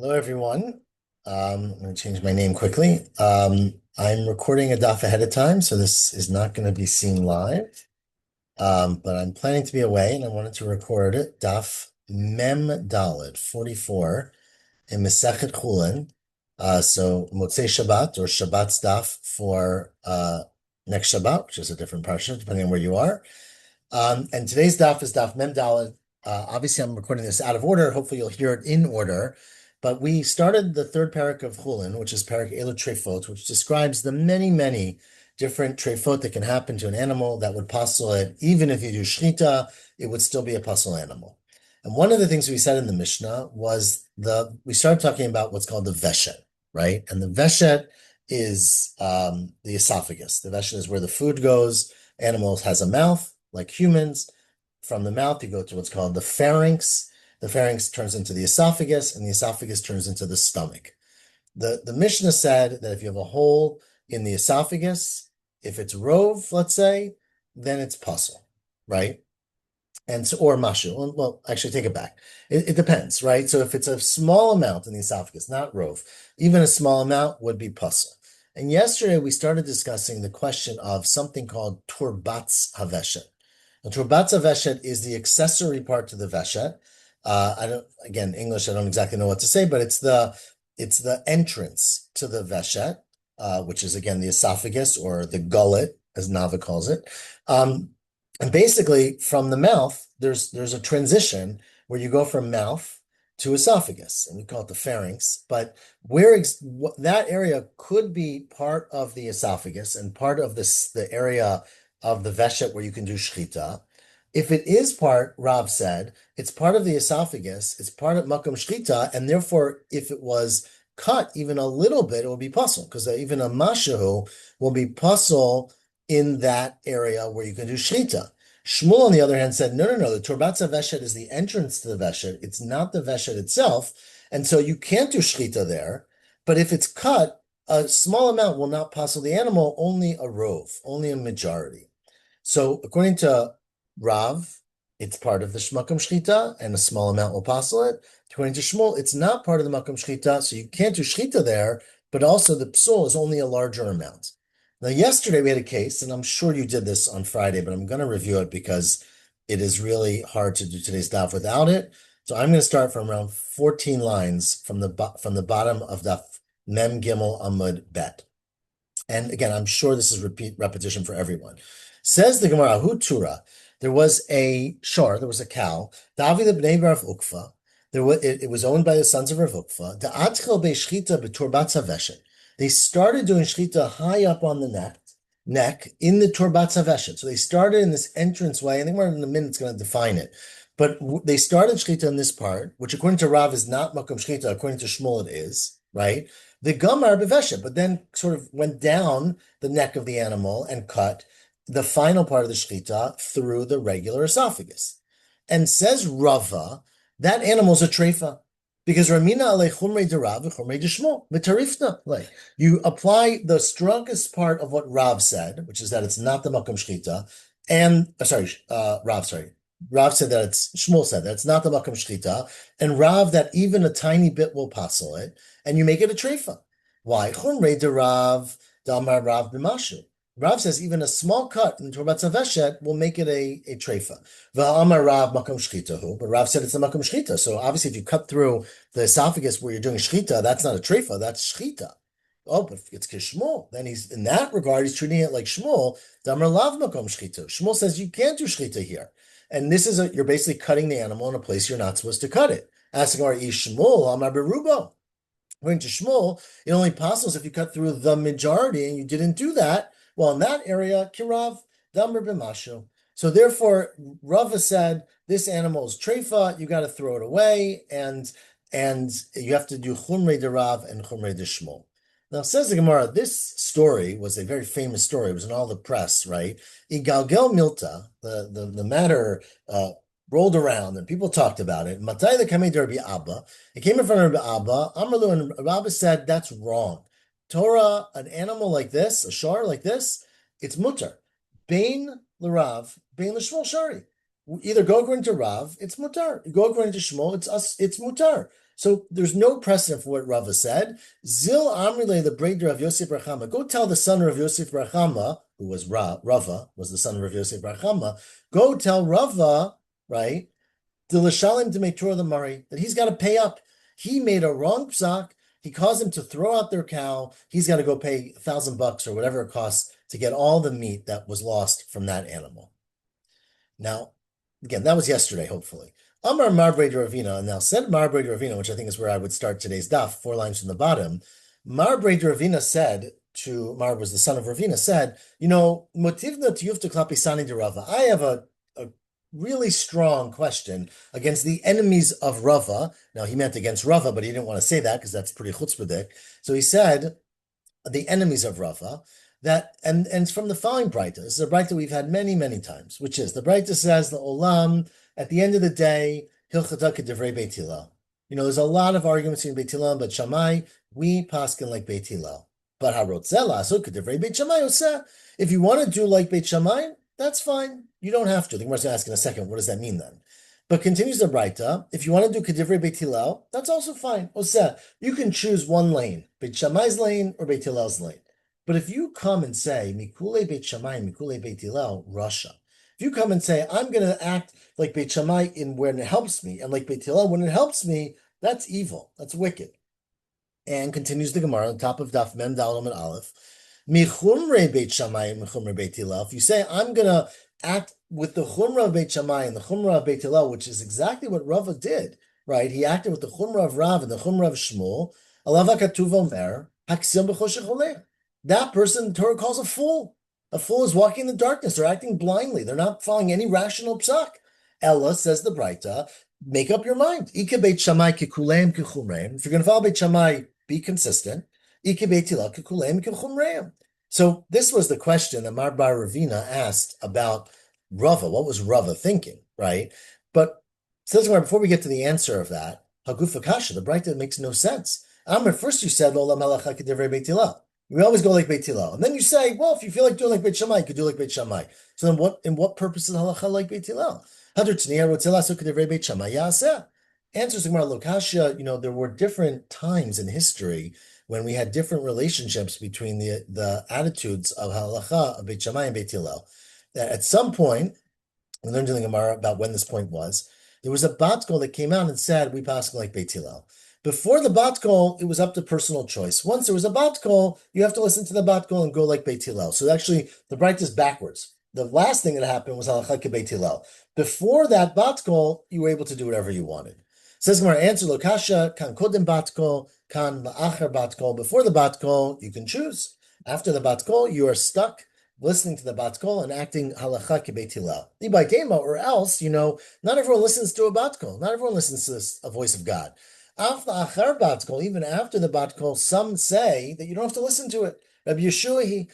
Hello, everyone. I'm going to change my name quickly. I'm recording a daf ahead of time, so this is not going to be seen live. But I'm planning to be away, and I wanted to record it. Daf Mem Daled 44 in Masechet Chullin. So Motzei Shabbat or Shabbat's daf for next Shabbat, which is a different parsha, depending on where you are. And today's daf is daf Mem Daled. Obviously, I'm recording this out of order. Hopefully, you'll hear it in order. But we started the third parak of Chullin, which is parak Elu Trefot, which describes the many, many different trefot that can happen to an animal that would puzzle it. Even if you do shchita, it would still be a puzzle animal. And one of the things we said in the Mishnah was we started talking about what's called the veshet, right? And the veshet is the esophagus. The veshet is where the food goes. Animals has a mouth, like humans. From the mouth, you go to what's called the pharynx. The pharynx turns into the esophagus, and the esophagus turns into the stomach. The Mishnah said that if you have a hole in the esophagus, if it's rove, let's say, then it's puzzle, right? And so, or mashu. Well, actually, take it back. It depends, right? So if it's a small amount in the esophagus, not rove, even a small amount would be puzzle. And yesterday we started discussing the question of something called turbatz haveshet. The turbatz haveshet is the accessory part to the veshet. Again, English, I don't exactly know what to say, but it's the entrance to the veshet, which is again the esophagus or the gullet, as Nava calls it. And basically, from the mouth, there's a transition where you go from mouth to esophagus, and we call it the pharynx. But that area could be part of the esophagus and part of the area of the veshet where you can do shchita. If it is part, Rav said, it's part of the esophagus, it's part of makom shchita, and therefore, if it was cut even a little bit, it will be puzzle, because even a mashahu will be puzzle in that area where you can do shchita. Shmuel, on the other hand, said, no, the turbatz veshet is the entrance to the veshet. It's not the veshet itself. And so you can't do shchita there. But if it's cut, a small amount will not puzzle the animal, only a rove, only a majority. So according to Rav, it's part of the makom shchita, and a small amount will puzzle it. According to Shmuel, it's not part of the makom shchita, so you can't do shchita there, but also the psul is only a larger amount. Now, yesterday we had a case, and I'm sure you did this on Friday, but I'm going to review it because it is really hard to do today's daf without it. So I'm going to start from around 14 lines from the bottom of daf Mem Gimel Amud Bet. And again, I'm sure this is repetition for everyone. Says the Gemara, Hu Tura, there was a cow, David b'nei Rav Ukva. It was owned by the sons of Rav Ukva. Da'atchel be'shchita b'turbatz haveshet. They started doing shchita high up on the neck in the turbatz haveshet. So they started in this entranceway. I think we're in a minute going to define it. But they started shchita in this part, which according to Rav is not makom shchita. According to Shmuel, it is, right? The gamar beveshet, but then sort of went down the neck of the animal and cut the final part of the shchita through the regular esophagus. And says Rava, that animal's a treifa. Because Ramina ale chumrei de Rav chumrei de Shmuel v'tarifna. Like you apply the strongest part of what Rav said, which is that it's not the makom shchita, and Rav said that Shmuel said that it's not the makom shchita, and Rav that even a tiny bit will passel it, and you make it a treifa. Why chumrei de Rav damar Rav b'mashu? Rav says even a small cut in turbatz haveshet will make it a treifa. V'amar Rav makom shchitahu, but Rav said it's a makom shchita. So obviously, if you cut through the esophagus where you're doing shchita, that's not a treifa, that's shchita. Oh, but if it's kishmul, then he's in that regard, he's treating it like Shmuel. Damar lav makom shchita. Shmuel says you can't do shchita here, and this is you're basically cutting the animal in a place you're not supposed to cut it. Asking our Shmuel, Amar berubo. According to Shmuel, it only passes if you cut through the majority, and you didn't do that. Well, in that area, kirav damar b'mashu. So therefore, Rava said this animal is treifa. You got to throw it away, and you have to do chumrei de Rav and chumrei de Shmuel. Now, says the Gemara, this story was a very famous story. It was in all the press, right? Igalgel milta, the matter rolled around, and people talked about it. Motzaei came to Rabbi Abba. It came in front of Rabbi Abba. Amrlu, and Rabbi Abba said that's wrong. Torah, an animal like this, a shar like this, it's mutar. Bain l'Rav, bain l'Shmuel shari. Either go according to Rav, it's mutar. You go according to Shmuel, it's mutar. So there's no precedent for what Rava said. Zil Amrile, the breder of Yosef Bar Chama, go tell the son of Yosef Bar Chama, who was Rava, was the son of Yosef Bar Chama, go tell Rava, right, the L'shalim to make Torah the Mari, that he's got to pay up. He made a wrong psak. He caused them to throw out their cow. He's got to go pay $1,000 or whatever it costs to get all the meat that was lost from that animal. Now, again, that was yesterday, hopefully. Amar Marbre Ravina, now said Marbre Ravina, which I think is where I would start today's daf, 4 lines from the bottom. Marbre Ravina said to, Mar was the son of Ravina, said, Motivna tiyufta klapisani de Rava. I have a really strong question against the enemies of Rava. Now, he meant against Rava, but he didn't want to say that because that's pretty chutzpahdik. So he said, the enemies of Rava, that, and it's from the following Breita. This is a Breita we've had many, many times, which is, the Breita says, the Olam, at the end of the day, Hilchata K'divrei Beit Hillel. There's a lot of arguments in Beit Hillel, but Shammai, we paskin like Beit Hillel. But Harotzela, so K'divrei Beit Shammai Oseh. If you want to do like Beit Shammai, that's fine. You don't have to. The Gemara is going to ask in a second, what does that mean then? But continues the Breita, if you want to do K'divrei Beit Hillel, that's also fine. Oseh, you can choose one lane, Beit Shammai's lane or Beit Hillel's lane. But if you come and say, Mikule Beit Shammai, Mikule Beit Hillel, Russia. If you come and say, I'm going to act like Beit Shammai when it helps me, and like Beit Hillel when it helps me, that's evil. That's wicked. And continues the Gemara on top of Daf Mem Dalom and Aleph. Michumre Beit Shammai, Michumre Beit Hillel. If you say, I'm going to act with the Chumrah of Beit Shammai and the Chumrah of Beit Hillel, which is exactly what Rava did, right? He acted with the Chumrah of Rav and the Chumrah of Shmuel. Alav HaKatuv Omer, Haksim B'choshech Oleh. That person, the Torah calls a fool. A fool is walking in the darkness. They're acting blindly. They're not following any rational psak. Ella, says the Breita, make up your mind. Ike Beit Shammai kikuleim kichumreim. If you're going to follow Beit Shammai, be consistent. Ike Beit Hillel kikuleim kichumreim. So this was the question that Mar Bar Ravina asked about Rava. What was Rava thinking, right? But says before we get to the answer of that, Hagufa Kasha, the Breita makes no sense. Amr, first you said, Lo Melech HaKedivrei Beit Hillel. We always go like Beit Hillel. And then you say, well, if you feel like doing like Beit Shammai, you could do like Beit Shammai. So then in what purpose is halacha like Beit Hillel? Answers the Gemara Lokasha, there were different times in history when we had different relationships between the attitudes of halacha of Beit Shammai and Beit Hillel. At some point, we learned in the Gemara about when this point was, there was a bat kol that came out and said, we pass like Beit Hillel. Before the bat kol, it was up to personal choice. Once there was a bat kol, you have to listen to the bat kol and go like Beit Hillel. So actually, the Breita is backwards. The last thing that happened was halacha ke Beit Hillel. Before that bat kol, you were able to do whatever you wanted. Says Gemara, answer Lokasha, kan kodim bat kol, kan la'achar bat kol. Before the bat kol, you can choose. After the bat kol, you are stuck listening to the bat kol and acting halacha ke Beit Hillel. Or else, not everyone listens to a bat kol. Not everyone listens to a voice of God. Even after the bat kol, some say that you don't have to listen to it. Rabbi Yeshua,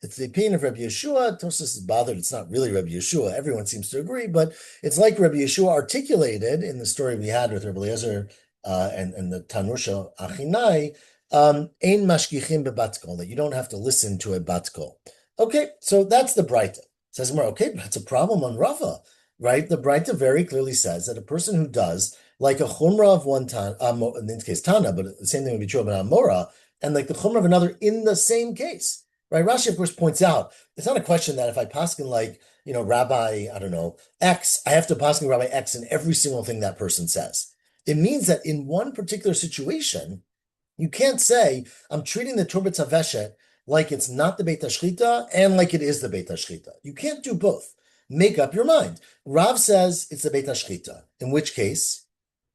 it's the opinion of Rabbi Yeshua. Tosfos is bothered. It's not really Rabbi Yeshua. Everyone seems to agree, but it's like Rabbi Yeshua articulated in the story we had with Rabbi Eliezer and the Tanusha Achinai, ein mashkichim bebat kol, that you don't have to listen to a bat kol. Okay, so that's the Breita. Says more, okay, but that's a problem on Rava. Right, the Breita very clearly says that a person who does like a chumrah of one Tana, in this case Tana, but the same thing would be true about Amora, and like the chumrah of another in the same case. Right, Rashi of course points out it's not a question that if I paskin like Rabbi X, I have to paskin Rabbi X in every single thing that person says. It means that in one particular situation, you can't say I'm treating the turbet haveshet like it's not the Beit HaShchita and like it is the Beit HaShchita. You can't do both. Make up your mind. Rav says it's the Beit HaShchita, in which case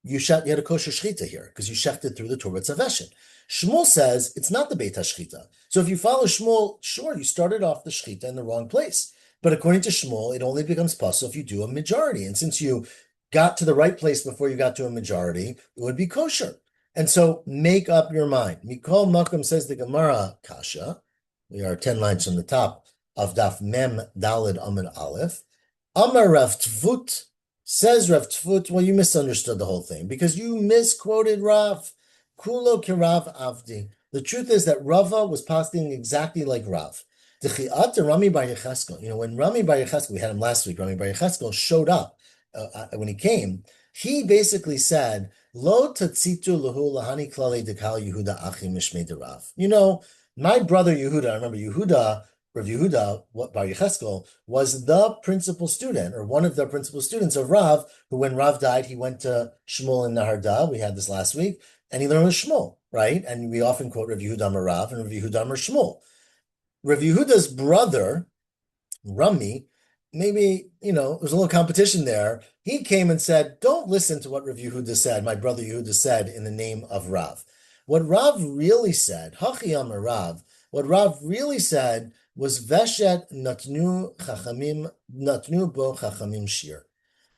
you had a kosher shchita here because you shechted through the Turbet Zaveshin. Shmuel says it's not the Beit HaShchita. So if you follow Shmuel, sure, you started off the shchita in the wrong place. But according to Shmuel, it only becomes possible if you do a majority. And since you got to the right place before you got to a majority, it would be kosher. And so make up your mind. Mikol Makom, says the Gemara Kasha. We are 10 lines from the top of Daf Mem Dalid Amid Aleph. Amar Rav Tvut, says Rav Tvut, well, you misunderstood the whole thing because you misquoted Rav. Kulo Kirav Avdi. The truth is that Rava was posting exactly like Rav. Rami Bar Yecheskel. When Rami Bar Yecheskel, we had him last week, Rami Bar Yecheskel showed up when he came. He basically said, Lo tatzitu lahu lahani klali dekal Yehuda achi mishmei derav. My brother Yehuda, I remember Rav Yehuda, Bar Yecheskel, was the principal student, or one of the principal students of Rav, who when Rav died, he went to Shmuel in Naharda, we had this last week, and he learned with Shmuel, right? And we often quote Rav Yehuda Rav and Rav Yehuda Shmuel. Rav Yehuda's brother, Rami, maybe, there's a little competition there. He came and said, don't listen to what Rav Yehuda said, my brother Yehuda said in the name of Rav. What Rav really said, Hachiyam Rav, what Rav really said was Veshet Natnu Bo Chachamim Shir.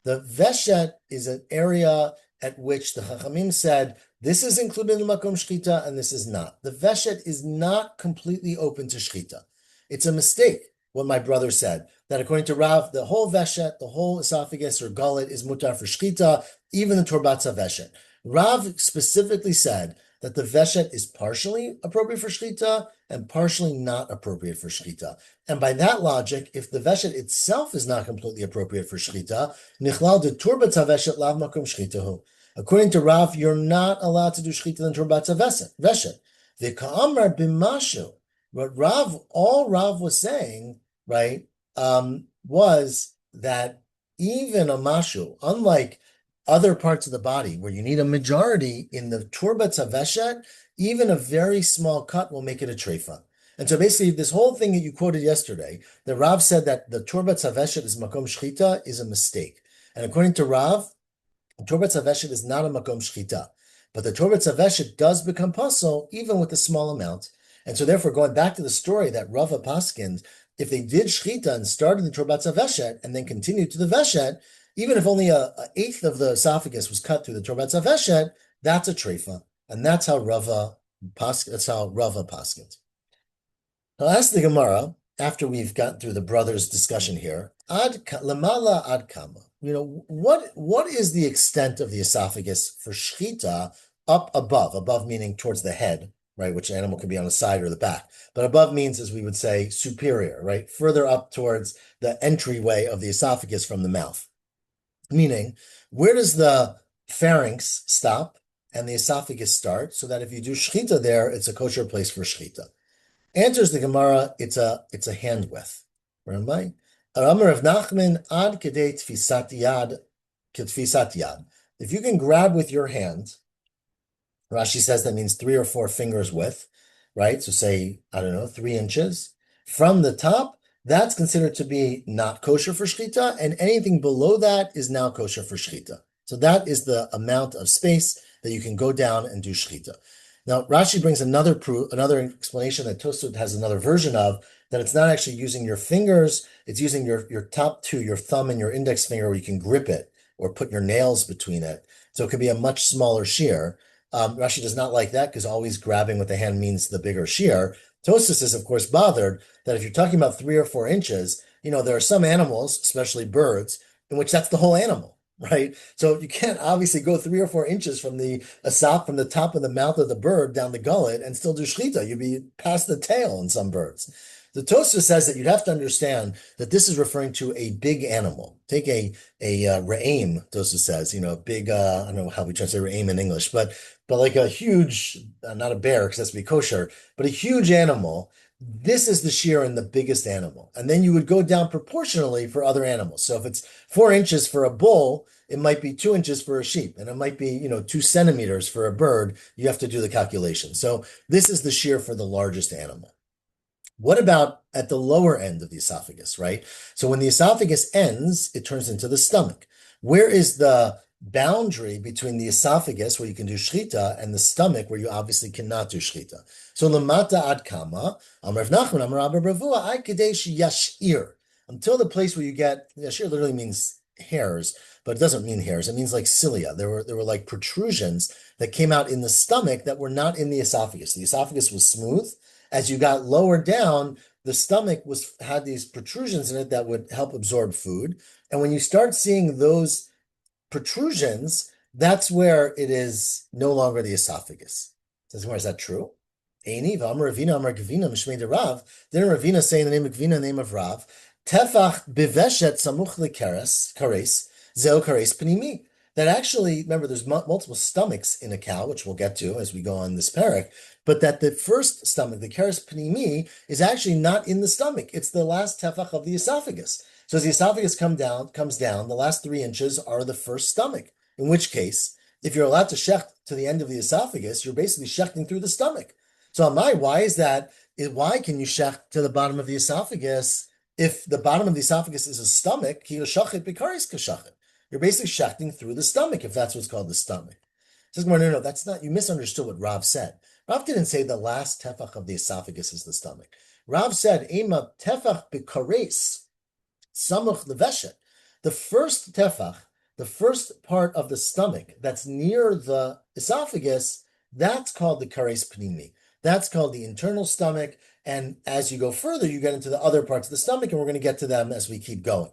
The Veshet is an area at which the Chachamim said, this is included in Makom Shchita and this is not. The Veshet is not completely open to Shchita. It's a mistake, what my brother said, that according to Rav, the whole Veshet, the whole esophagus or gullet is mutar for Shchita, even the Torbatza Veshet. Rav specifically said that the Veshet is partially appropriate for Shchita and partially not appropriate for Shchita. And by that logic, if the Veshet itself is not completely appropriate for Shchita, Nichlal de Torbatza Veshet lav makom Shchitahu. According to Rav, you're not allowed to do Shchita in Torbatza Veshet. V'ka'amar b'mashu. What all Rav was saying, right, was that even a mashu, unlike other parts of the body where you need a majority in the Torbatza Veshet, even a very small cut will make it a treifa. And so basically this whole thing that you quoted yesterday, that Rav said that the Torbatza Veshet is makom shchita is a mistake. And according to Rav, Torbatza Veshet is not a makom shchita. But the Torbatza Veshet does become pasul even with a small amount. And so therefore going back to the story that Rava Paskind, if they did shchita and started the Torbatza Veshet and then continued to the Veshet, even if only an eighth of the esophagus was cut through the Torbatza Veshet, that's a treifa. And that's how Rava paskins. I'll ask the Gemara, after we've gotten through the brothers' discussion here, lamala ad kama. What is the extent of the esophagus for shchita up above? Above meaning towards the head, right? Which animal could be on the side or the back. But above means, as we would say, superior, right? Further up towards the entryway of the esophagus from the mouth. Meaning, where does the pharynx stop and the esophagus start, so that if you do shchita there, it's a kosher place for shchita? Answers the Gemara, it's a hand width. Remember? Amar of Nachman ad kedei tfisat yad ketfisat yad. If you can grab with your hand, Rashi says that means 3 or 4 fingers width, right? So say, 3 inches from the top. That's considered to be not kosher for shchita, and anything below that is now kosher for shchita. So that is the amount of space that you can go down and do shchita. Now, Rashi brings another explanation that Tosfot has another version of, that it's not actually using your fingers, it's using your top two, your thumb and your index finger, where you can grip it or put your nails between it. So it could be a much smaller shear. Rashi does not like that because always grabbing with the hand means the bigger shear. Tosfos is, of course, bothered that if you're talking about 3 or 4 inches, there are some animals, especially birds, in which that's the whole animal, right? So you can't obviously go 3 or 4 inches from the top of the mouth of the bird down the gullet and still do shchita. You'd be past the tail in some birds. The Tosfos says that you'd have to understand that this is referring to a big animal. Take a re'im, Tosfos says, big, I don't know how we translate re'im in English, but like a huge, not a bear because that's to be kosher, but a huge animal. This is the shear in the biggest animal. And then you would go down proportionally for other animals. So if it's 4 inches for a bull, it might be 2 inches for a sheep, and it might be, 2 centimeters for a bird. You have to do the calculation. So this is the shear for the largest animal. What about at the lower end of the esophagus, right? So when the esophagus ends, it turns into the stomach. Where is the boundary between the esophagus, where you can do shchita, and the stomach, where you obviously cannot do shchita? So lamata ad kama, Amar Rav Nachman, Amar Rabba Bravua, I kadesh yashir, until the place where you get, yashir literally means hairs, but it doesn't mean hairs. It means like cilia. There were like protrusions that came out in the stomach that were not in the esophagus. The esophagus was smooth. As you got lower down, the stomach had these protrusions in it that would help absorb food. And when you start seeing those protrusions, that's where it is no longer the esophagus. Says, is that true? Didn't Ravina say in the name of Gvina, name of Rav, Tefach biveshet samuch lekares, zeo kares panimi. that actually, remember, there's multiple stomachs in a cow, which we'll get to as we go on this parak, but that the first stomach, the keres pnimi, is actually not in the stomach. It's the last tefach of the esophagus. So as the esophagus comes down, the last 3 inches are the first stomach, in which case, if you're allowed to shecht to the end of the esophagus, you're basically shechting through the stomach. So Amai, why is that? Why can you shecht to the bottom of the esophagus if the bottom of the esophagus is a stomach? You're basically shechting through the stomach, if that's what's called the stomach. Says, no, that's not, you misunderstood what Rav said. Rav didn't say the last tefach of the esophagus is the stomach. Rav said, Ema tefach b'kares, samuch leveshet. The first tefach, the first part of the stomach that's near the esophagus, that's called the kares pnimi. That's called the internal stomach. And as you go further, you get into the other parts of the stomach, and we're going to get to them as we keep going.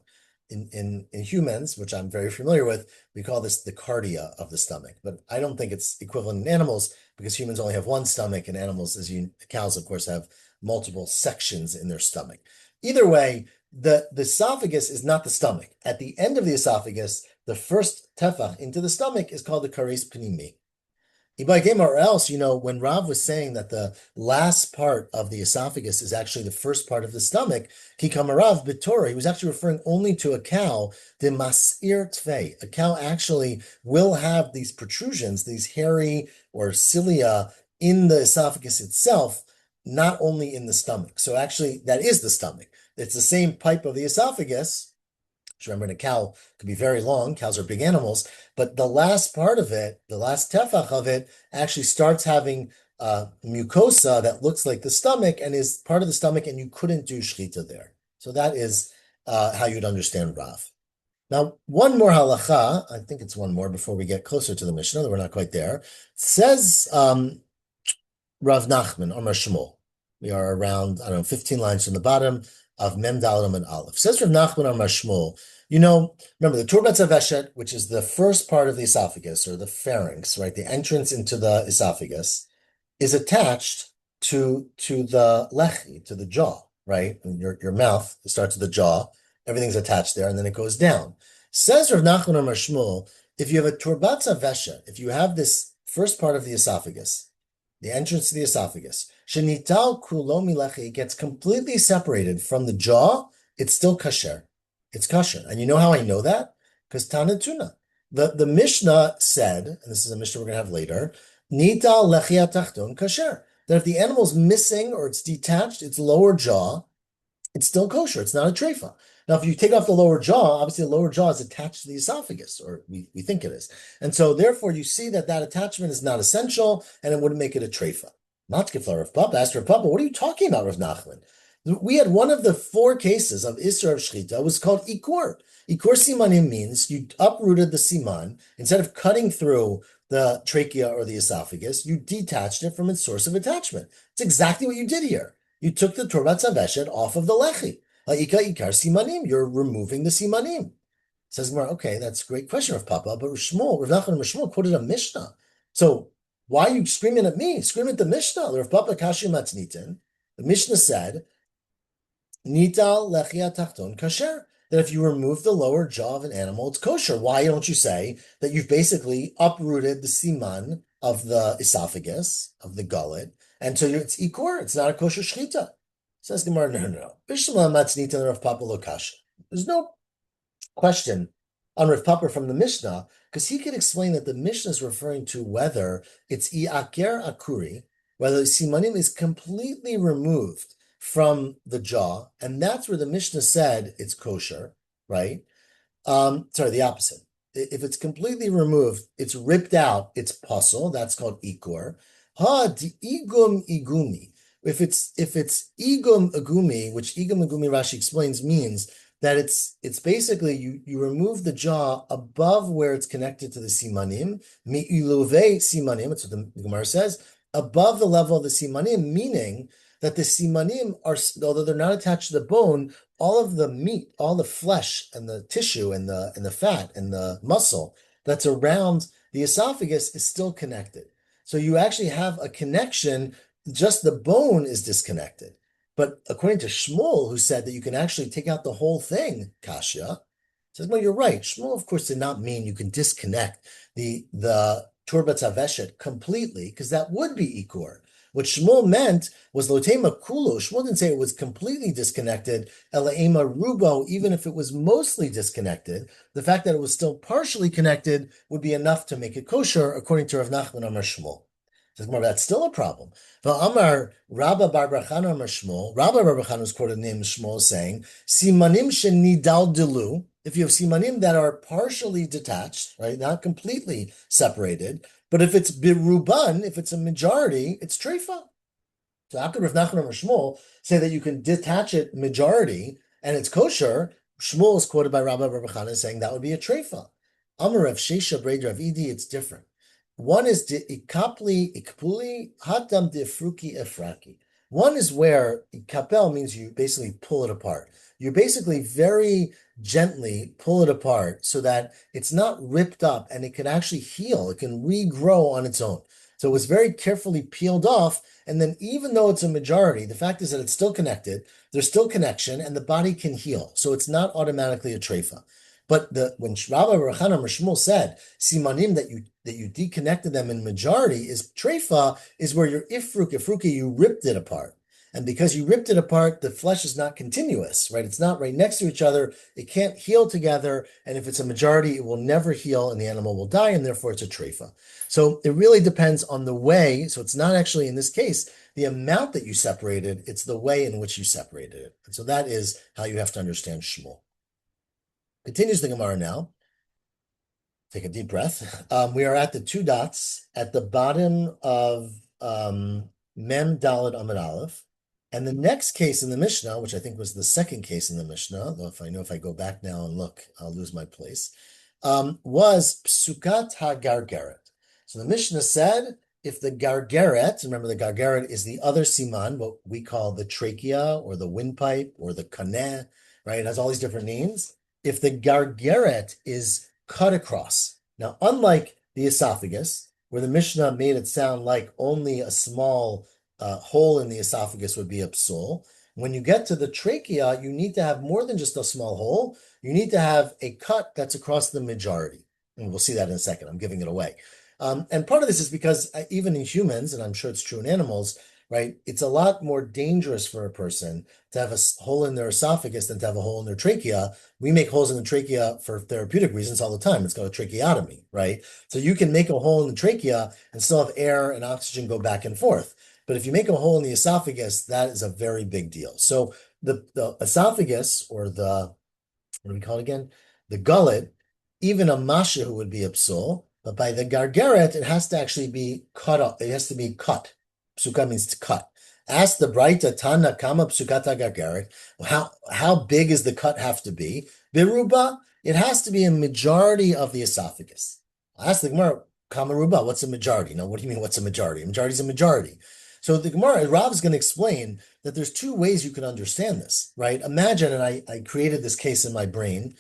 In humans, which I'm very familiar with, we call this the cardia of the stomach. But I don't think it's equivalent in animals because humans only have one stomach, and animals, cows, of course, have multiple sections in their stomach. Either way, the esophagus is not the stomach. At the end of the esophagus, the first tefach into the stomach is called the kares pnimi. Or else, when Rav was saying that the last part of the esophagus is actually the first part of the stomach, Kikamarav Bitora, he was actually referring only to a cow, the masir tvei. A cow actually will have these protrusions, these hairy or cilia in the esophagus itself, not only in the stomach. So actually, that is the stomach. It's the same pipe of the esophagus. Remember, a cow could be very long. Cows are big animals, but the last part of it, the last tefach of it, actually starts having mucosa that looks like the stomach and is part of the stomach, and you couldn't do shchita there. So that is how you'd understand Rav. Now, one more halacha. I think it's one more before we get closer to the Mishnah. We're not quite there. It says Rav Nachman, Amar Shmuel. We are around, 15 lines from the bottom of Mem Dalet and Aleph. Says Rav Nachman Amar Shmuel, remember the Turbat Zaveshet, which is the first part of the esophagus, or the pharynx, right? The entrance into the esophagus, is attached to the lechi, to the jaw, right? And your mouth, it starts with the jaw, everything's attached there, and then it goes down. Says Rav Nachman Amar Shmuel, if you have a Turbat Zaveshet, if you have this first part of the esophagus, the entrance to the esophagus, shenital kulo milechi, gets completely separated from the jaw, it's still kasher. It's kasher. And you know how I know that? Because Tanatuna. The Mishnah said, and this is a Mishnah we're going to have later, nital lechia tachton kasher. That if the animal's missing or it's detached, its lower jaw, it's still kosher. It's not a treifa. Now, if you take off the lower jaw, obviously the lower jaw is attached to the esophagus, or we think it is. And so therefore you see that attachment is not essential, and it wouldn't make it a treifa. Matkefla Rav Papa asked Rav Papa, what are you talking about, Rav Nachman? We had one of the 4 cases of Isra of Shchita was called Ikur. Ikur Simanim means you uprooted the Siman. Instead of cutting through the trachea or the esophagus, you detached it from its source of attachment. It's exactly what you did here. You took the Turbat Zaveshet off of the Lechi. Ikar Simanim, you're removing the Simanim. Says Gemara, okay, that's a great question, Rav Papa, but Rav Nachman and Shmuel quoted a Mishnah. So why are you screaming at me? Scream at the Mishnah. Rav Papa Kashi Matnitin. The Mishnah said, Nital lechia tachton kasher, that if you remove the lower jaw of an animal, it's kosher. Why don't you say that you've basically uprooted the siman of the esophagus, of the gullet, and so it's ikur, it's not a kosher shchita? Says the Gemara, no. Bishlam matznita Rav Papa lo kasha. There's no question on Rav Papa from the Mishnah, because he could explain that the Mishnah is referring to whether it's iaker akuri, whether the simanim is completely removed from the jaw, and that's where the Mishnah said it's kosher, right? The opposite. If it's completely removed, it's ripped out, it's puzzle, that's called ikur. Di igum igumi. If it's igum igumi, which igum igumi Rashi explains means that it's basically you remove the jaw above where it's connected to the simanim, mi'iluve simanim, that's what the Gemara says, above the level of the simanim, meaning that the simanim are, although they're not attached to the bone, all of the meat, all the flesh and the tissue and the fat and the muscle that's around the esophagus is still connected. So you actually have a connection, just the bone is disconnected. But according to Shmuel, who said that you can actually take out the whole thing, Kasha, Says, well, you're right. Shmuel, of course, did not mean you can disconnect the turbat zaveshet completely, because that would be ikur. What Shmuel meant was lotema kulo. Shmuel didn't say it was completely disconnected. Elaema rubo, even if it was mostly disconnected, the fact that it was still partially connected would be enough to make it kosher, according to Rav Nachman Amar Shmuel. Says, well, that's still a problem. Amar Rabba Bar Bar Chana Amar Shmuel. Rabba Bar Bar Chana was quoted named Shmuel saying, "Simanim shenidal dilu." If you have simanim that are partially detached, right, not completely separated, but if it's biruban, if it's a majority, it's treifa. So how could Rav Nachman or Shmuel say that you can detach it majority and it's kosher? Shmuel is quoted by Rabbi Bar Chana saying that would be a treifa. Amar Rav Shesha Braid Rav Idi, it's different. One is de ikapli ikpuli hatam de fruki efraki. One is where ikapel means you basically pull it apart. You basically very gently pull it apart so that it's not ripped up and it can actually heal. It can regrow on its own. So it was very carefully peeled off. And then even though it's a majority, the fact is that it's still connected, there's still connection, and the body can heal. So it's not automatically a treifa. But when Rabbi Rechana or Shmuel said simanim that you deconnected them in majority is treifa, is where your ifruka, you ripped it apart. And because you ripped it apart, the flesh is not continuous, right? It's not right next to each other. It can't heal together. And if it's a majority, it will never heal and the animal will die, and therefore it's a treifa. So it really depends on the way. So it's not actually, in this case, the amount that you separated, it's the way in which you separated it. And so that is how you have to understand Shmuel. Continues the Gemara now. Take a deep breath. We are at the two dots at the bottom of Mem Daled Amud Aleph. And the next case in the Mishnah, which I think was the second case in the Mishnah, though if I go back now and look, I'll lose my place, was Psukat HaGargeret. So the Mishnah said, if the Gargeret, remember the Gargeret is the other siman, what we call the trachea or the windpipe or the kaneh, right? It has all these different names. If the Gargeret is cut across. Now, unlike the esophagus, where the Mishnah made it sound like only a small hole in the esophagus would be a psul, when you get to the trachea, you need to have more than just a small hole. You need to have a cut that's across the majority. And we'll see that in a second. I'm giving it away. And part of this is because even in humans, and I'm sure it's true in animals, right, it's a lot more dangerous for a person to have a hole in their esophagus than to have a hole in their trachea. We make holes in the trachea for therapeutic reasons all the time. It's called a tracheotomy, right? So you can make a hole in the trachea and still have air and oxygen go back and forth. But if you make a hole in the esophagus, that is a very big deal. So the esophagus, or what do we call it again? The gullet, even a mashahu would be a psul, but by the gargeret, it has to actually be cut up. It has to be cut. Psuka means to cut. Ask the Braita Tana Kama Psukata Gargeret. How big is the cut have to be? Biruba, it has to be a majority of the esophagus. Ask the Gemara, Kama Ruba, what's a majority? Now, what do you mean, what's a majority? A majority is a majority. So the Gemara, Rav is going to explain that there's two ways you can understand this, right? Imagine, and I created this case in my brain,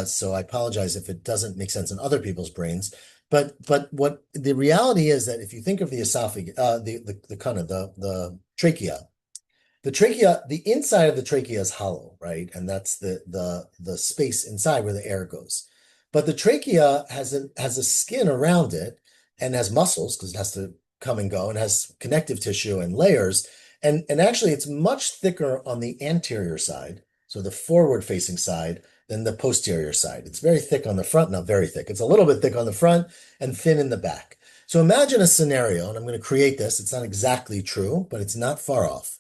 so I apologize if it doesn't make sense in other people's brains. But what the reality is that if you think of the esophagus, the trachea, the inside of the trachea is hollow, right? And that's the space inside where the air goes. But the trachea has a skin around it and has muscles because it has to come and go and has connective tissue and layers. And actually it's much thicker on the anterior side, so the forward facing side, than the posterior side. It's very thick on the front, not very thick. It's a little bit thick on the front and thin in the back. So imagine a scenario, and I'm going to create this. It's not exactly true, but it's not far off,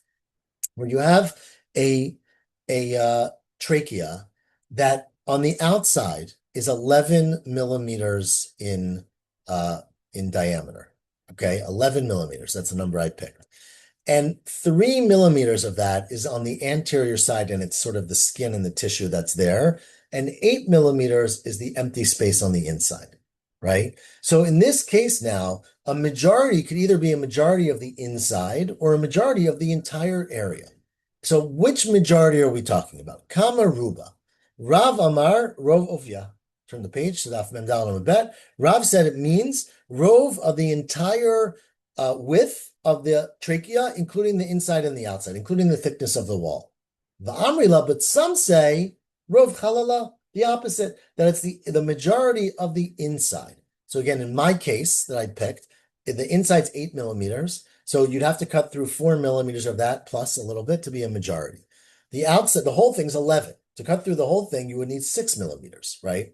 where you have a trachea that on the outside is 11 millimeters in diameter. Okay, 11 millimeters. That's the number I picked. And 3 millimeters of that is on the anterior side, and it's sort of the skin and the tissue that's there. And 8 millimeters is the empty space on the inside, right? So in this case now, a majority could either be a majority of the inside or a majority of the entire area. So which majority are we talking about? Kama Ruba. Rav Amar, Rov Ovya. Turn the page to Daf Mem Daled Amud Bet. Rav said it means rov of the entire width of the trachea, including the inside and the outside, including the thickness of the wall. The Amrila, but some say rov chalala, The opposite, that it's the majority of the inside. So again, in my case that I picked, the inside's 8 millimeters. So you'd have to cut through 4 millimeters of that plus a little bit to be a majority. The outside, the whole thing's 11. To cut through the whole thing, you would need 6 millimeters, right?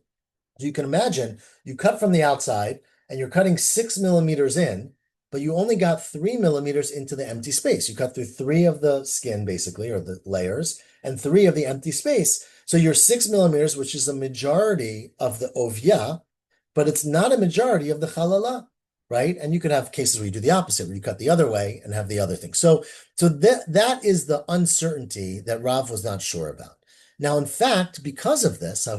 So you can imagine you cut from the outside and you're cutting 6 millimeters in, but you only got 3 millimeters into the empty space. You cut through three of the skin, basically, or the layers, and three of the empty space. So you're 6 millimeters, which is a majority of the ovya, but it's not a majority of the halala, right? And you could have cases where you do the opposite, where you cut the other way and have the other thing. So that is the uncertainty that Rav was not sure about. Now, in fact, because of this, there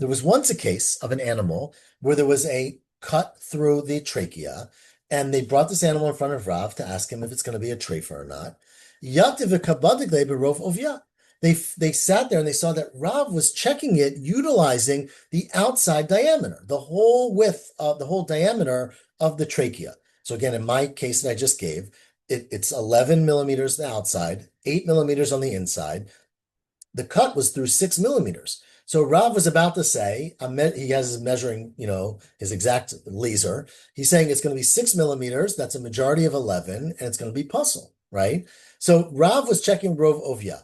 was once a case of an animal where there was a cut through the trachea, and they brought this animal in front of Rav to ask him if it's going to be a treifa or not. They sat there and they saw that Rav was checking it utilizing the outside diameter, the whole width of the whole diameter of the trachea. So again, in my case that I just gave, it's 11 millimeters on the outside, 8 millimeters on the inside. The cut was through 6 millimeters. So Rav was about to say, he has his measuring, his exact laser. He's saying it's going to be 6 millimeters. That's a majority of 11, and it's going to be puzzle, right? So Rav was checking Rov Ovya.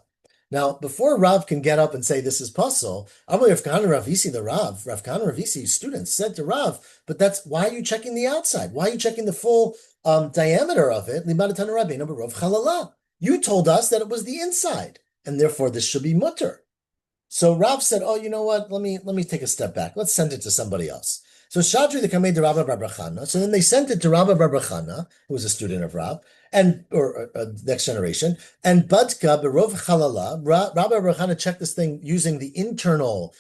Now, before Rav can get up and say this is puzzle, Amar Rav Kahana Ravisi, Rav Kahana Ravisi's students said to Rav, but why are you checking the outside? Why are you checking the full diameter of it? You told us that it was the inside, and therefore this should be mutter. So Rav said, "Oh, you know what? Let me take a step back. Let's send it to somebody else." So Shadri the Kamei de Rabba Bar Bar Chana. So then they sent it to Rabba Bar Bar Chana, who was a student of Rav, or next generation, and Badka Berov Chalala. Rabba Bar Bar Chana checked this thing using the internal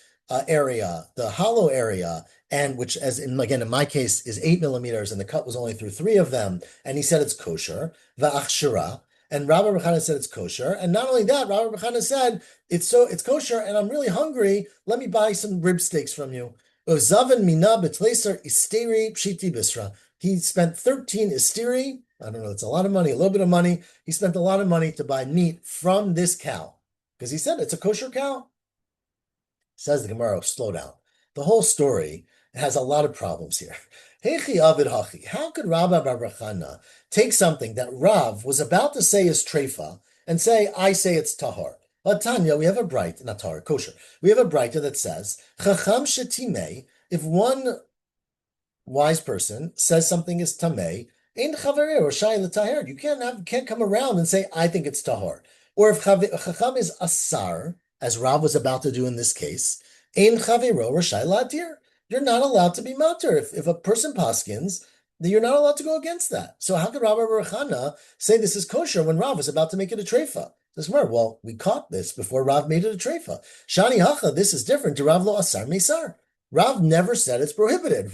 area, the hollow area, and which, again in my case, is 8 millimeters, and the cut was only through three of them, and he said it's kosher. Va'achshira. And Rabbi Rechana said it's kosher. And not only that, Rabbi Rechana said it's kosher, and I'm really hungry. Let me buy some rib steaks from you. Uzavan mina betleser istiri pshiti bisra. He spent 13 istiri. I don't know, it's a lot of money, a little bit of money. He spent a lot of money to buy meat from this cow. Because he said it's a kosher cow. Says the Gemara, slow down. The whole story has a lot of problems here. How could Rabbi Bar Chana take something that Rav was about to say is treifa and say, I say it's tahar? Tanya, we have a bright, not tahar, kosher. We have a brighter that says, Chacham shetimei, if one wise person says something is tamei, ein chaverei or shai l'tahar. You can't come around and say, I think it's tahar. Or if Chacham is asar, as Rav was about to do in this case, ein chavero or shai l'atir. You're not allowed to be matter. If a person paskins, then you're not allowed to go against that. So how could Rabbi Bar Chana say this is kosher when Rav was about to make it a treifa? Says, well, we caught this before Rav made it a treifa. Shani hacha, this is different to Rav lo asar mesar. Rav never said it's prohibited.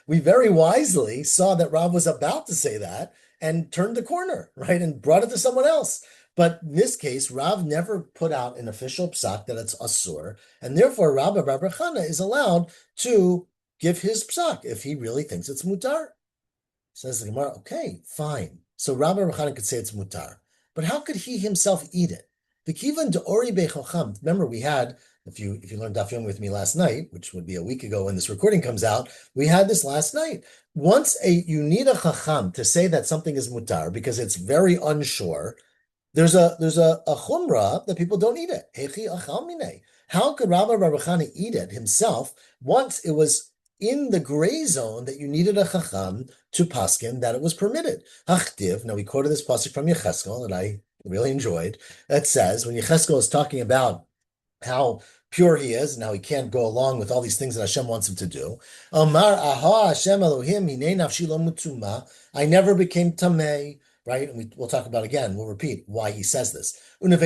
We very wisely saw that Rav was about to say that and turned the corner, right, and brought it to someone else. But in this case, Rav never put out an official psak that it's asur, and therefore Rabbi Bar Chana is allowed to give his psak if he really thinks it's mutar. Says the Gemara, okay, fine. So Rabbi Bar Chana could say it's mutar, but how could he himself eat it? The kivan de ori bechacham. Remember, we had, if you learned Daf Yomi with me last night, which would be a week ago when this recording comes out, we had this last night. Once you need a chacham to say that something is mutar because it's very unsure. There's a chumrah that people don't eat it. Hechi achal minei. How could Rabbi Bar Chana eat it himself once it was in the gray zone that you needed a chacham to paskin that it was permitted? Hachtiv. Now we quoted this pasuk from Yecheskel that I really enjoyed. That says when Yecheskel is talking about how pure he is and how he can't go along with all these things that Hashem wants him to do. Amar aha Hashem Elohim hinei nafshi lo mutuma. I never became tamei. Right? And we'll talk about again. We'll repeat why he says this. I haven't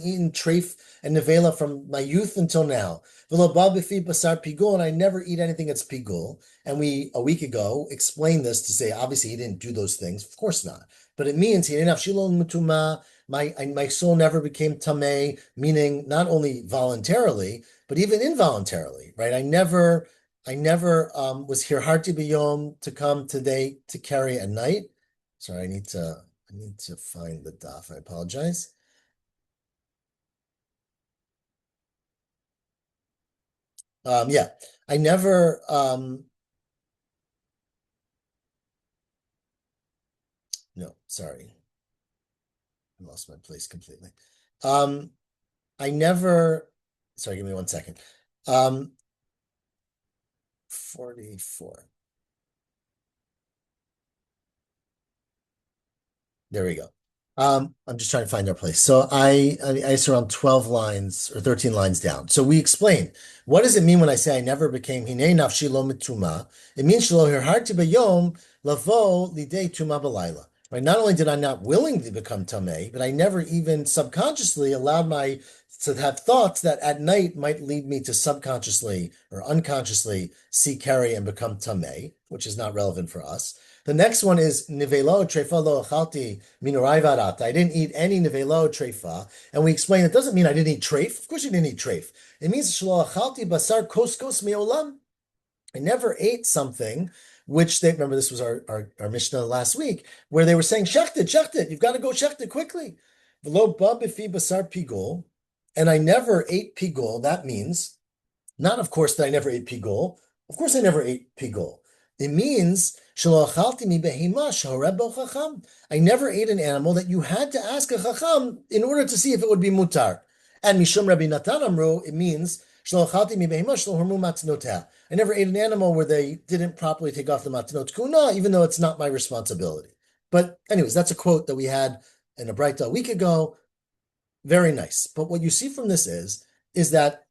eaten treif and nevela from my youth until now. And I never eat anything that's pigul. And we, a week ago, explained this to say, obviously, he didn't do those things. Of course not. But it means he didn't have shilon mutuma. My soul never became tameh, meaning not only voluntarily, but even involuntarily, right? I never was here harti biyom to come today to carry at night. Sorry, I need to find the daf. I apologize. Yeah, I never, no, sorry, I lost my place completely. Um, I never, sorry, give me 1 second. Um, 44. There we go. I'm just trying to find our place. So I it's around 12 lines or 13 lines down. So we explain, what does it mean when I say I never became Hinei nafshi lo mituma? It means shelo hirharti bayom lavo lidei tuma balayla. Right? Not only did I not willingly become tamei, but I never even subconsciously allowed my to have thoughts that at night might lead me to subconsciously or unconsciously see carry and become tamei, which is not relevant for us. The next one is nivelo trefa lo achalti minurai varat. I didn't eat any nivelo trefa, and we explain it doesn't mean I didn't eat treif. Of course, you didn't eat treif. It means shlo achalti basar koskos meolam. I never ate something which they remember this was our Mishnah last week, where they were saying shechted, you've got to go shechted quickly. V'lo ba b'fi basar pigol, and I never ate pigol. That means not, of course, that I never ate pigol. Of course, I never ate pigol. It means I never ate an animal that you had to ask a chacham in order to see if it would be mutar. And mishum Rabbi Natan amru, it means I never ate an animal where they didn't properly take off the matnot kuna, even though it's not my responsibility. But anyways, that's a quote that we had in a Braita a week ago. Very nice. But what you see from this is that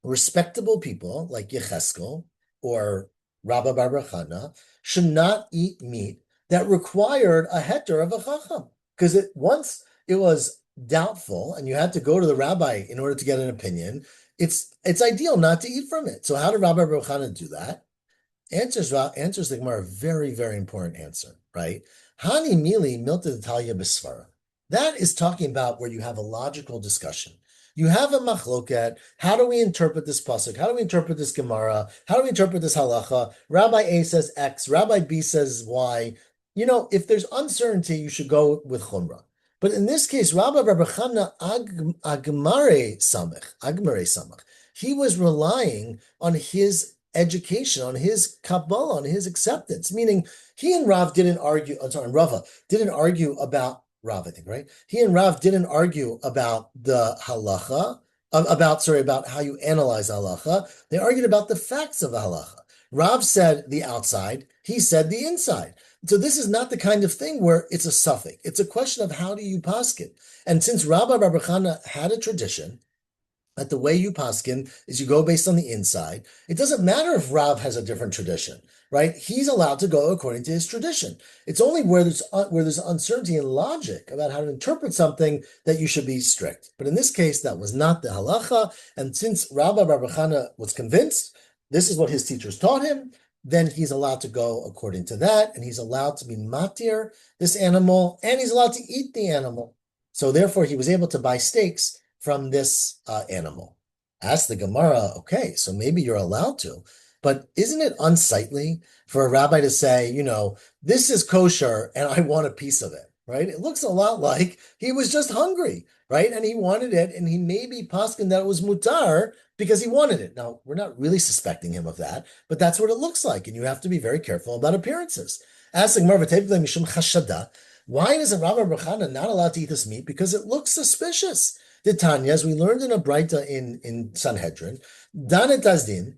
respectable people like Yecheskel or Rabba Bar Chana should not eat meat that required a heter of a chacham, because once it was doubtful and you had to go to the rabbi in order to get an opinion. It's ideal not to eat from it. So how did Rabba Bar Chana do that? Answers the Gemara a very, very important answer, right? Hani mili milta Talia bisvara. That is talking about where you have a logical discussion. You have a machloket. How do we interpret this pasuk? How do we interpret this Gemara? How do we interpret this halacha? Rabbi A says X, Rabbi B says Y. If there's uncertainty, you should go with chumrah. But in this case, Rabbi Chana Agmare Samach, he was relying on his education, on his Kabbalah, on his acceptance, meaning he and Rav didn't argue, Rava didn't argue about Rav, I think, right? He and Rav didn't argue about the halacha, about how you analyze halacha. They argued about the facts of the halacha. Rav said the outside, he said the inside. So this is not the kind of thing where it's a suffix. It's a question of how do you paskin. And since Rabbi Bar Chana had a tradition that the way you paskin is you go based on the inside, it doesn't matter if Rav has a different tradition, right? He's allowed to go according to his tradition. It's only where there's uncertainty in logic about how to interpret something that you should be strict. But in this case, that was not the halacha. And since Rabbi Bar Chana was convinced this is what his teachers taught him, then he's allowed to go according to that, and he's allowed to be matir this animal, and he's allowed to eat the animal. So therefore, he was able to buy steaks from this animal. Ask the Gemara, okay, so maybe you're allowed to, but isn't it unsightly for a rabbi to say, this is kosher and I want a piece of it, right? It looks a lot like he was just hungry, right? And he wanted it, and he maybe poskin that it was mutar because he wanted it. Now, we're not really suspecting him of that, but that's what it looks like, and you have to be very careful about appearances. Ask the Gemara, why isn't Rabbi Bar Chana not allowed to eat this meat? Because it looks suspicious. The Tanya, as we learned in a Braita in Sanhedrin, Danet Azdin,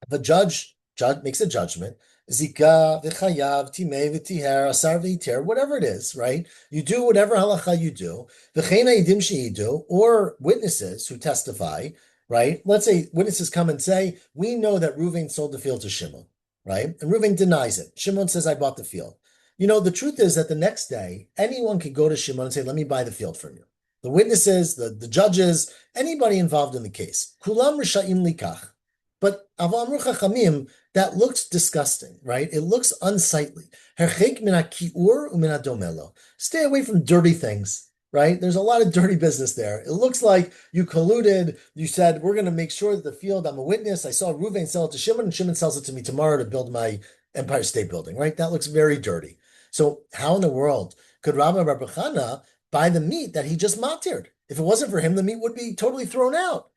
the judge makes a judgment, Zika, v'chayav, timei, v'tiher, asar v'iter, whatever it is, right? You do whatever halacha you do, v'cheina yidim she'idu, or witnesses who testify, right? Let's say witnesses come and say, we know that Reuven sold the field to Shimon, right? And Reuven denies it. Shimon says, I bought the field. The truth is that the next day, anyone could go to Shimon and say, let me buy the field from you. The witnesses, the judges, anybody involved in the case. Kulam rishayim likach. But Avam Chachamim, that looks disgusting, right? It looks unsightly. Herchek min kiur u'min domelo. Stay away from dirty things, right? There's a lot of dirty business there. It looks like you colluded. You said, we're going to make sure that the field, I'm a witness. I saw Reuven sell it to Shimon, and Shimon sells it to me tomorrow to build my Empire State Building, right? That looks very dirty. So how in the world could Rabbi Bar Chana buy the meat that he just matir'd? If it wasn't for him, the meat would be totally thrown out.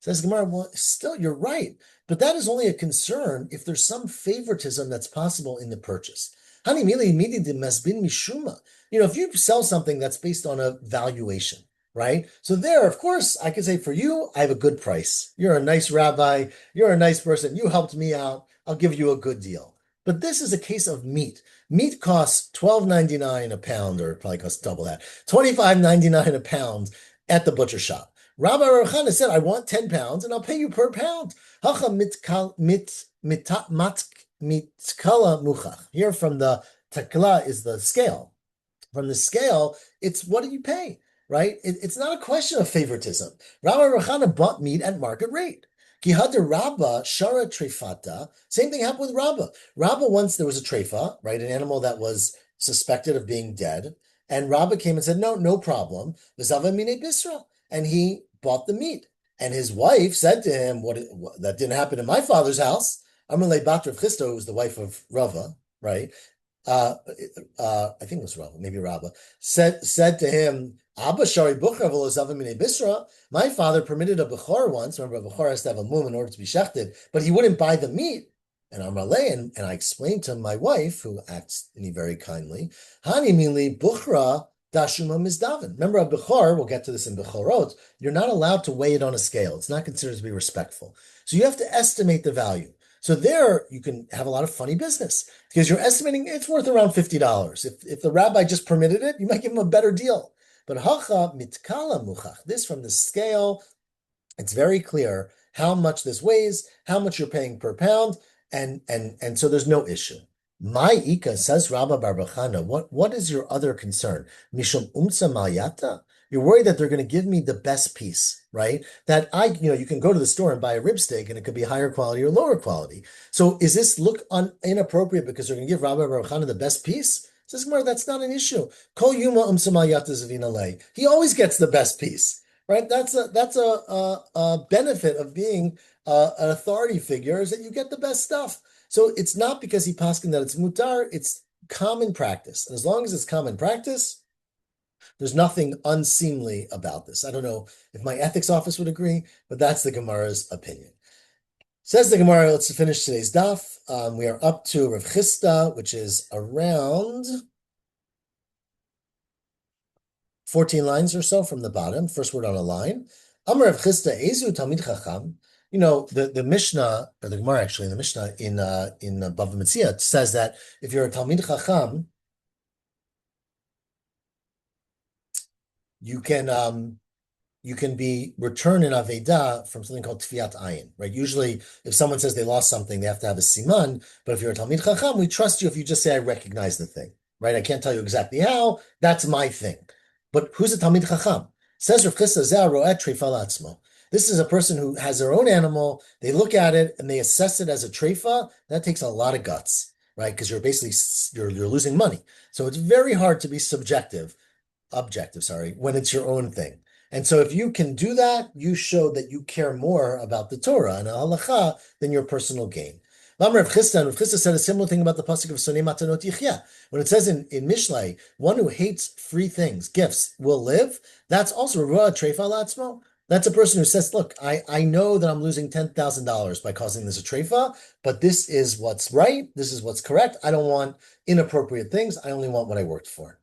Says Gemara, well, still, you're right. But that is only a concern if there's some favoritism that's possible in the purchase. Hani mili midi de mesbin mishuma. If you sell something that's based on a valuation, right? So there, of course, I could say for you, I have a good price. You're a nice rabbi. You're a nice person. You helped me out. I'll give you a good deal. But this is a case of meat. Meat costs $12.99 a pound, or it probably costs double that, $25.99 a pound at the butcher shop. Rabbi Rochana said, I want 10 pounds and I'll pay you per pound. Hacha mitkala muchach. Here from the takla is the scale. From the scale, it's what do you pay, right? It's not a question of favoritism. Rabbi Rochana bought meat at market rate. Kihada Rabba Shara Trefata. Same thing happened with Rabba. Rabba, once there was a trefa, right? An animal that was suspected of being dead. And Rabba came and said, no problem. V'zava mine bisra. And he bought the meat. And his wife said to him, that didn't happen in my father's house. Amalei Bat Rav Chisda, who was the wife of Rava, right? I think it was Rava, maybe Rabba, said to him, Abba Shari Bukhar Mine Bisra. My father permitted a Bukhar once. Remember, a Bukhar has to have a mum in order to be shechted, but he wouldn't buy the meat. And Amalei, and I explained to my wife, who acts me very kindly, Hani Mili Bukhra Dashuma Mizdavin. Remember, a Bukhar, we'll get to this in Bukhorot, you're not allowed to weigh it on a scale. It's not considered to be respectful. So you have to estimate the value. So there you can have a lot of funny business because you're estimating it's worth around $50. If the rabbi just permitted it, you might give him a better deal. But hacha mitkala muchach, this from the scale, it's very clear how much this weighs, how much you're paying per pound, and so there's no issue. My Ika, says Rabba Barbachana, what is your other concern? Mishum umsa mayata? You're worried that they're going to give me the best piece, right? That you can go to the store and buy a rib steak and it could be higher quality or lower quality. So is this look inappropriate because they're going to give Rabbi Baruch the best piece? Says Gemara, that's not an issue. Kol yuma umsamayata zavina lei. He always gets the best piece, right? That's a benefit of being an authority figure is that you get the best stuff. So it's not because he paskin that it's mutar, it's common practice. And as long as it's common practice, there's nothing unseemly about this. I don't know if my ethics office would agree, but that's the Gemara's opinion. Says the Gemara, let's finish today's daf. We are up to Rav Chisda, which is around 14 lines or so from the bottom. First word on a line. Amar Rav Chisda, Ezu Talmid Chacham. The Mishnah, or the Gemara actually, the Mishnah in Bava Metzia says that if you're a Talmid Chacham, you can be returned in Aveda from something called Tfiat Ayin, right? Usually, if someone says they lost something, they have to have a siman. But if you're a Talmid Chacham, we trust you if you just say, I recognize the thing, right? I can't tell you exactly how. That's my thing. But who's a Talmid Chacham? Says Rav Chisda, Zeh ro'et treifa la'atzmo. This is a person who has their own animal. They look at it and they assess it as a treifa. That takes a lot of guts, right? Because you're basically you're losing money. So it's very hard to be objective, when it's your own thing. And so if you can do that, you show that you care more about the Torah and halacha than your personal gain. Rav Chisda said a similar thing about the pasuk of Sonei Matanot Yichya. When it says in Mishlei, one who hates free things, gifts, will live, that's also Ruah Treifa Latzmo. That's a person who says, look, I know that I'm losing $10,000 by causing this a treifa, but this is what's right. This is what's correct. I don't want inappropriate things. I only want what I worked for.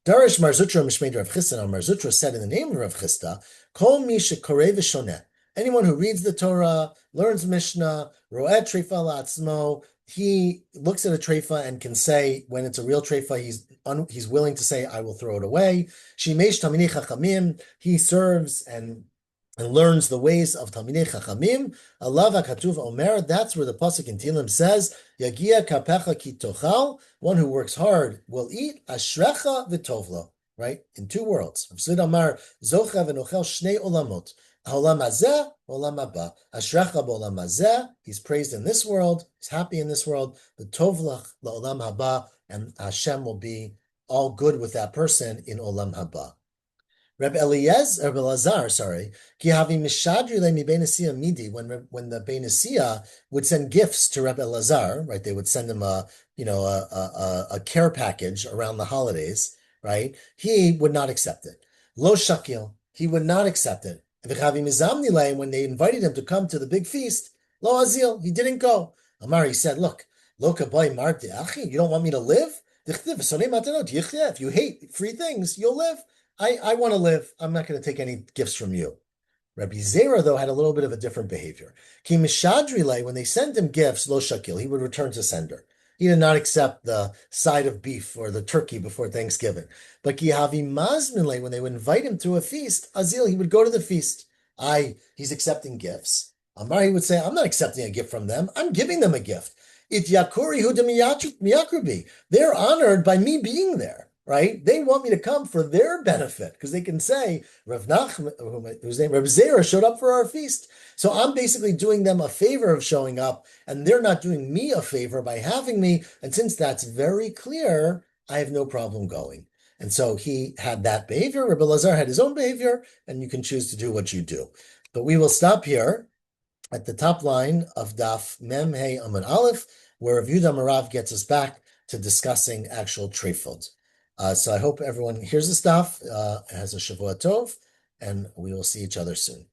Darish Marzutra Mishmei Rav Chisda, Marzutra said in the name of Rav Chisda, Kol mi shekoreh v'shoneh. Anyone who reads the Torah, learns Mishnah, ro'eh treifa la'atzmo, he looks at a treifa and can say, when it's a real treifa, he's willing to say, I will throw it away. Shimeish Talmidei Chachamim, he serves and learns the ways of Talmidei Chachamim. Allah v'katuv omer, that's where the pasuk in Tehillim says, Yagia kapecha ki tochal, one who works hard will eat, ashrecha v'tovlo, right? In two worlds. Rav Tzvi Amar, zocha v'nochel shnei olamot. Ha'olam hazeh, olam haba. Ashrecha b'olam hazeh, he's praised in this world, he's happy in this world, v'tovlach la'olam haba, and Hashem will be all good with that person in olam haba. Rabbi Elazar, ki havi mishadri le mi Benesia midi, when the Benesia would send gifts to Rabbi Elazar, right? They would send him a care package around the holidays, right? He would not accept it. Lo shakil, he would not accept it. When they invited him to come to the big feast, lo azil, he didn't go. Amar, he said, look, lo kabay marti achi, you don't want me to live? If you hate free things, you'll live. I want to live. I'm not going to take any gifts from you. Rabbi Zera, though, had a little bit of a different behavior. Ki mishadrile, when they sent him gifts, lo shakil, he would return to sender. He did not accept the side of beef or the turkey before Thanksgiving. But ki havi mazminle, when they would invite him to a feast, azil, he would go to the feast. He's accepting gifts. Amar, he would say, I'm not accepting a gift from them. I'm giving them a gift. It yakuri huda miyakrubi. They're honored by me being there, right? They want me to come for their benefit because they can say, Rav Nachman, whose name Rav Zera, showed up for our feast. So I'm basically doing them a favor of showing up, and they're not doing me a favor by having me. And since that's very clear, I have no problem going. And so he had that behavior. Rabbi Lazar had his own behavior, and you can choose to do what you do. But we will stop here at the top line of Daf Mem Hey Amud Aleph, where Rav Yudah Marav gets us back to discussing actual treifot. So I hope everyone hears this stuff, has a Shavua Tov, and we will see each other soon.